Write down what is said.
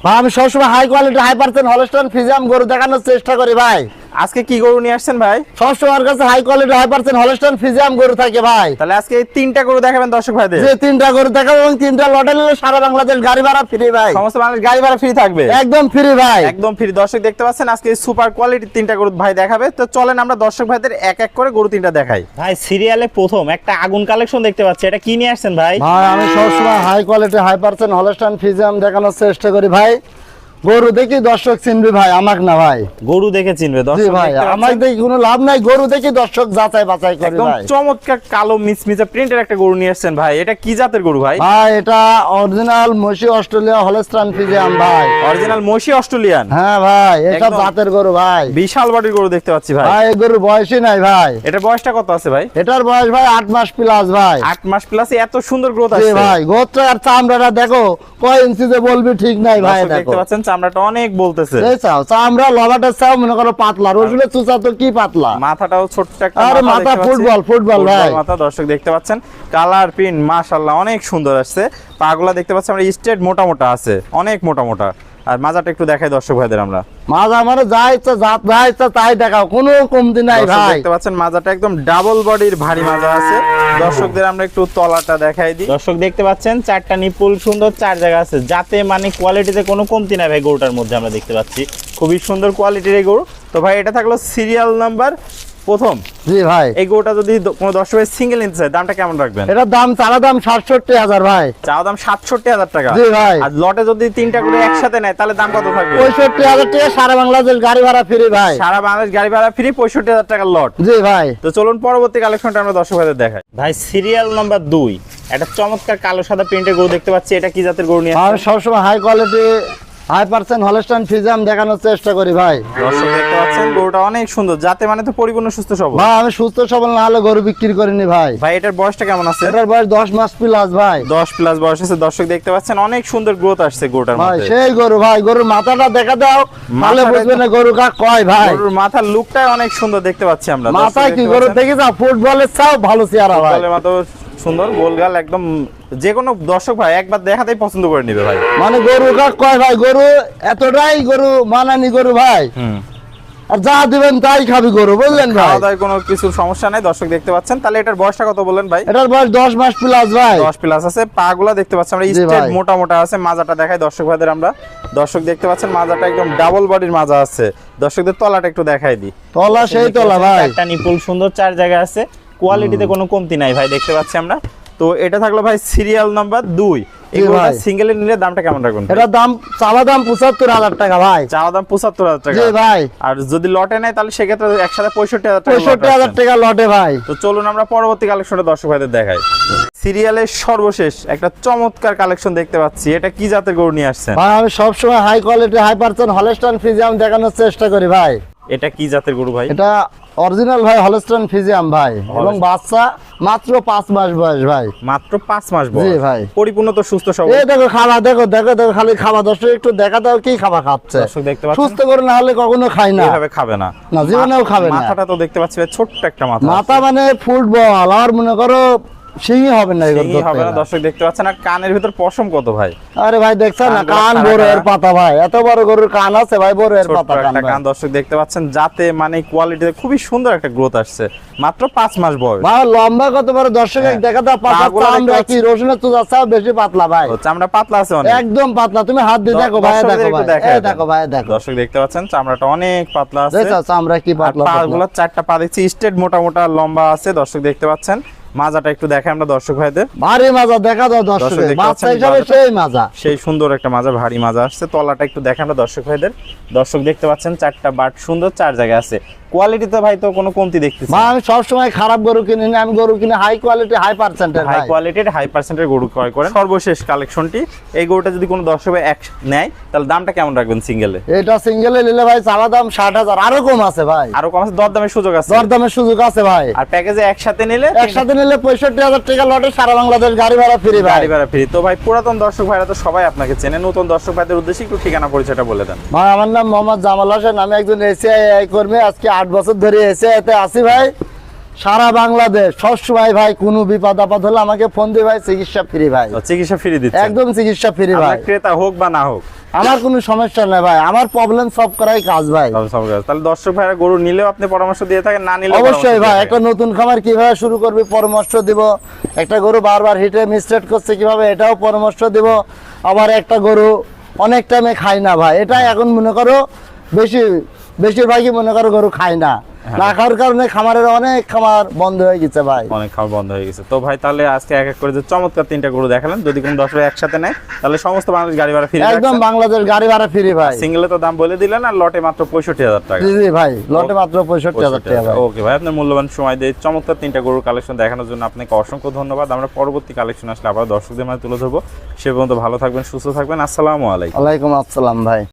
ভাই আমি সবসময় হাই কোয়ালিটি 100% হলস্টাইন ফ্রিজিয়ান গরু দেখানোর চেষ্টা করি ভাই। আজকে কি গরু নিয়ে আসছেন ভাই? সবসময় আমার কাছে হাই কোয়ালিটি 100% হলস্টাইন ফ্রিজিয়ান গরু থাকে ভাই। তাহলে আজকে এই তিনটা গরু দেখাবেন দর্শক ভাইদের? যে তিনটা গরু দেখাবো এবং তিনটা লটে নিলে সারা বাংলাদেশ গাড়ি ভাড়া ফ্রি ভাই। সমস্ত বাংলাদেশ গাড়ি ভাড়া ফ্রি থাকবে? একদম ফ্রি ভাই, একদম ফ্রি। দর্শক দেখতে পাচ্ছেন আজকে সুপার কোয়ালিটির তিনটা গরু ভাই দেখাবে। তো চলেন আমরা দর্শক ভাইদের এক এক করে গরু তিনটা দেখাই। ভাই সিরিয়ালে প্রথম একটা আগুন কালেকশন দেখতে পাচ্ছি, এটা কি নিয়ে আসছেন ভাই? ভাই আমি সবসময় হাই কোয়ালিটি 100% হলস্টাইন ফ্রিজিয়ান দেখানোর চেষ্টা করি ভাই। গরু দেখি দর্শক চিনবে ভাই, আমাকে না ভাই। গরু দেখে চিনবে জি দর্শক? ভাই, আমাকে দেখি কোনো লাভ নাই, গরু দেখি দর্শক যাচাই বাছাই করে একদম ভাই। চমৎকার কালো মিচমিচে প্রিন্টের একটা গরু নিয়ে আসছেন ভাই, এটা কি জাতের গরু ভাই? ভাই এটা অরিজিনাল মসি অস্ট্রেলিয়া হলস্টাইন ফ্রিজিয়ান ভাই। অরিজিনাল মসি অস্ট্রেলিয়ান? হ্যাঁ ভাই, এটা একদম জাতের গরু ভাই। বিশাল বডির গরু দেখতে পাচ্ছি ভাই। ভাই এই গরুর বয়সই নাই ভাই। এটা বয়সটা কত আছে ভাই? এটার বয়স ভাই 8 মাস প্লাস ভাই। 8 মাস প্লাস, এত সুন্দর গ্রোথ জি আছে ভাই, গোত্র আর চামড়াটা দেখো কয় ইঞ্চিতে বলবি ঠিক নাই ভাই। দর্শক দেখো দেখতে পাচ্ছেন চামড়াটা অনেক বলতেছে। এই চাও চামড়া লবাটা চাও মনে করো পাতলা, রসুনের চুচা তো কি পাতলা। মাথাটাও ছোট্ট একটা আরে মাথা দেখতে পাচ্ছি। ফুটবল ভাই। মাথা দর্শক দেখতে পাচ্ছেন, কালার প্রিন্ট মাশাআল্লাহ অনেক সুন্দর আসছে। পাগুলা দেখতে পাচ্ছি আমরা স্ট্রেট মোটা মোটা আছে, অনেক মোটা মোটা। আর মাজাটা একটু দেখাই দর্শক ভাইদের আমরা। মাজা মানে যা ইচ্ছা জাত যা ইচ্ছা তাই দেখাও, কোনো কমতি নাই দর্শক ভাই। দেখতে পাচ্ছেন মাজাটা একদম ডাবল বডির ভারী মাজা আছে। দর্শকদের আমরা একটু তলাটা দেখাই দিই। দর্শক দেখতে পাচ্ছেন চারটা নিপুল সুন্দর চার জায়গা আছে, যাতে মানে কোয়ালিটিতে কোনো কমতি নাই ভাই। গরুটার মধ্যে আমরা দেখতে পাচ্ছি খুবই সুন্দর কোয়ালিটির এই গরু। তো ভাই এটা থাকলো সিরিয়াল নাম্বার প্রথম। জি ভাই, এই গরুটা যদি কোনো দর্শক ভাই সিঙ্গেল নিতে চায় দামটা কেমন রাখবেন? এটার দাম চারা দাম 67,000 ভাই। চাওয়া দাম 67,000 টাকা? জি ভাই। আর লটে যদি তিনটা করে একসাথে নেয় তাহলে দাম কত থাকবে? 65,000 টাকা সারা বাংলাদেশ গাড়ি ভাড়া ফ্রি ভাই। সারা বাংলাদেশ গাড়ি ভাড়া ফ্রি, 65,000 টাকার লট। জি ভাই। তো চলুন পরবর্তী কালেকশনটা আমরা দর্শক ভাইদের দেখাই। ভাই সিরিয়াল নাম্বার 2 একটা চমৎকার কালো সাদা প্রিন্টের গরু দেখতে পাচ্ছি, এটা কি জাতের গরু নিয়ে আমি আসছেন? সবসময় হাই কোয়ালিটি 100% হলস্টাইন ফ্রিজিয়ান দেখানোর চেষ্টা করি ভাই। দর্শক দেখতে পাচ্ছেন গরুটা অনেক সুন্দর, যাতে মানে তো পরিপূর্ণ সুস্থ সবল। ভাই আমি সুস্থ সবল না হলে গরু বিক্রি করিনি ভাই। ভাই এটার বয়সটা কেমন আছে? এটার বয়স 10 মাস প্লাস ভাই। 10 প্লাস বয়স আছে। দর্শক দেখতে পাচ্ছেন অনেক সুন্দর গ্রোথ আসছে গরুটার ভাই মধ্যে। সেই গরু ভাই, গরুর মাথাটা দেখা দাও তাহলে মাথাটা বুঝবে না গরু কাক কয় ভাই। গরুর মাথার লুকটাই অনেক সুন্দর দেখতে পাচ্ছি আমরা। মাথা কি গরু দেখে যাও, ফুটবলের চাও ভালো চেহারা ভাই। ফুটবলের মতো সুন্দর গোলগাল, একদম যে কোনো দর্শক ভাই একবার দেখাতেই পছন্দ করে নিবে ভাই। মানে গরু কাক কয় ভাই, গরু এতটাই গরু মানানি গরু ভাই। আর যা দিবেন তাই খাবি গরু, বুঝলেন ভাই। খাওয়া দাওয়ায় কোনো কিছু সমস্যা নাই। দর্শক দেখতে পাচ্ছেন। তাহলে এটার বয়সটা কত বললেন ভাই? এটার বয়স 10 মাস প্লাস ভাই। 10 প্লাস আছে। পাগুলা দেখতে পাচ্ছেন আমরা জি স্ট্রেট ভাই। মোটা মোটা আছে। মাজাটা দেখাই দর্শক ভাইদের আমরা। দর্শক দেখতে পাচ্ছেন মাজাটা একদম ডাবল বডির মাজা আছে। দর্শকদের তলাটা একটু দেখাই দিই। তলা সেই তলা ভাই। একটা নিপুল সুন্দর চার জায়গা আছে, কোয়ালিটিতে কোনো কমতি নাই ভাই, দেখতে পাচ্ছি আমরা। তো এটা থাকলো ভাই সিরিয়াল নাম্বার 2। এগুলা ভাই। সিঙ্গেলে নিলে দামটা কেমন রাখবেন? এটার দাম চাওয়া দাম 75,000 টাকা ভাই। চাওয়া দাম 75,000 টাকা? জি ভাই। আর যদি লটে নেয় তাহলে সেক্ষেত্রে একসাথে 65,000 টাকা। 65,000 টাকা লটে ভাই। তো চলুন আমরা পরবর্তী কালেকশনটা দর্শক ভাইদের দেখাই। সিরিয়ালের সর্বশেষ একটা চমৎকার কালেকশন দেখতে পাচ্ছি, এটা কি জাতের গরু নিয়ে আসছেন? ভাই আমি সবসময় হাই কোয়ালিটি 100% হলস্টাইন ফ্রিজিয়ান দেখানোর চেষ্টা করি ভাই। এটা কি জাতের গরু ভাই? এটা অরিজিনাল ভাই হলস্টাইন ফ্রিজিয়ান ভাই, এবং বাচ্চা মাত্র 5 মাস বয়স ভাই। মাত্র 5 মাস বয়স? জি ভাই। পরিপূর্ণ তো সুস্থ সবল। এই দেখো খাওয়া, দেখো দেখো দেখো খালি খাওয়া, দর্শক একটু দেখা দাও কি খাওয়া খাচ্ছে। দর্শক দেখতে পাচ্ছেন সুস্থ করে না হলে কখনো খাই না। এভাবে খাবে না। না, জীবনেও খাবে না। মাথাটা তো দেখতে পাচ্ছি ভাই ছোট্ট একটা মাথা। মাথা মানে ফুটবল, আর মনে করো সিংই হবে না এগুলো সিংই হবে না। ধরতে। দর্শক দেখতে পাচ্ছেন। আর কানের ভিতর পশম কত ভাই? আরে ভাই দেখছেন না, কানগুলো কান খাড়া বড় এর খাড়া। পাতা ভাই, এত বড় গরুর কান আছে ভাই, বড় এর ছোট্ট পাতা কান একটা ভাই। কান দর্শক দেখতে পাচ্ছেন, যাতে মানে কোয়ালিটিতে খুবই সুন্দর একটা গ্রোথ আসছে। মাত্র 5 মাস বয়স। ভাই লম্বা কত বড় দর্শক হ্যাঁ। দেখা দাও, পাতা পাগুলো চামড়া দেখতে কি রসুনের চুচা চাও বেশি পাতলা ভাই। চামড়া পাতলা আছে অনেক। একদম পাতলা, তুমি হাত দিয়ে দেখো ভাই, দর্শকদের দেখো একটু ভাই, দেখায় এই দেখো ভাই, দেখো দর্শক দেখতে পাচ্ছেন চামড়াটা অনেক পাতলা আছে। দেখো চামড়া কি আর পাতলা পাতলা। পাগুলো চারটা পা দেখছি স্ট্রেট মোটা মোটা লম্বা আছে। দর্শক দেখতে পাচ্ছেন। মাজাটা একটু দেখাই আমরা দর্শক ভাইদের। ভারী মাজা দেখা দাও দর্শক, দর্শক দেখতে বাচ্চা পাচ্ছেন হিসাবে মাজাটা? সেই মাজা। সেই সুন্দর একটা মাজা, ভারী মাজা আসছে। তলাটা একটু দেখাই আমরা দর্শক ভাইদের। দর্শক দেখতে পাচ্ছেন চারটা বাট সুন্দর চার জায়গায় আছে। কোয়ালিটিতে ভাই তো কোনো কমতি দেখতেছি ভাই আমি সবসময় খারাপ গরু কিনি না, আমি গরু কিনে হাই কোয়ালিটি 100% হাই ভাই। কোয়ালিটির 100% গরু ক্রয় করেন। সর্বশেষ কালেকশনটি, এই গরুটা যদি কোনো দর্শক ভাই এক নেয় তাহলে দামটা কেমন রাখবেন সিঙ্গেলে? এটা সিঙ্গেলে নিলে ভাই চাওয়া দাম 60,000, আরো কম আছে ভাই। আরো কম আছে? দরদামের সুযোগ আছে? দরদামের সুযোগ আছে ভাই। আর প্যাকেজে একসাথে নিলে? একসাথে নিলে 65,000 টাকা লটে, সারা বাংলাদেশ গাড়ি ভাড়া ফ্রি ভাই। গাড়ি ভাড়া ফ্রি। তো ভাই পুরাতন দর্শক ভাইরা তো সবাই আপনাকে চেনে, নতুন দর্শক ভাইদের উদ্দেশ্যে একটু ঠিকানা পরিচয়টা বলে দেন। ভাই আমার নাম মোহাম্মদ জামাল হোসেন, আমি একজন এসিআই কর্মী, আজকে 8 বছর ধরে এসিআইতে আছি ভাই। সারা বাংলাদেশ সবসময় ভাই কোনো বিপদ আপদ হলে আমাকে ফোন দিয়ে ভাই চিকিৎসা ফ্রি ভাই। চিকিৎসা ফ্রি দিচ্ছে একদম চিকিৎসা ফ্রি ভাই। ক্রেতা হোক বা না হোক আমার কোনো সমস্যা নেই ভাই, আমার প্রবলেম সলভ করাই কাজ ভাই। তাহলে দর্শক ভাইরা গরু নিলেও আপনি পরামর্শ দিয়ে থাকেন, না নিলে অবশ্যই ভাই। একটা নতুন খামার কিভাবে শুরু করবে পরামর্শ দিব, একটা গরু বারবার হিটে মিসটেট করছে কিভাবে এটাও পরামর্শ দিব। আবার একটা গরু অনেক টাইমে খায় না ভাই, এটা এখন মনে করো বেশিরভাগই মনে করো গরু খায় না, না খাওয়ার কারণে খামারের অনেক খামার বন্ধ হয়ে গেছে ভাই, অনেক খামার বন্ধ হয়ে গেছে। তো ভাই তাহলে আজকে এক এক করে যে চমৎকার 3টা গরু দেখালেন, যদি কোনো দর্শক একসাথে নেয় তাহলে সমস্ত বাংলাদেশ গাড়ি ভাড়া ফ্রি, একদম বাংলাদেশ গাড়ি ভাড়া ফ্রি ভাই। সিঙ্গেলে তো দাম বলে দিলেন, আর লটে মাত্র 65,000 টাকা। জি জি ভাই, লটে মাত্র 65,000 টাকা ভাই। ওকে ভাই, আপনার মূল্যবান সময় দিয়ে চমৎকার 3টা গরুর কালেকশন দেখানোর জন্য আপনাকে অসংখ্য ধন্যবাদ। আমরা পরবর্তী কালেকশন আসলে আবার দর্শকদের মাঝে তুলে ধরবো। সে পর্যন্ত ভালো থাকবেন, সুস্থ থাকবেন। আসসালামু আলাইকুম। ওয়ালাইকুম আসসালাম ভাই।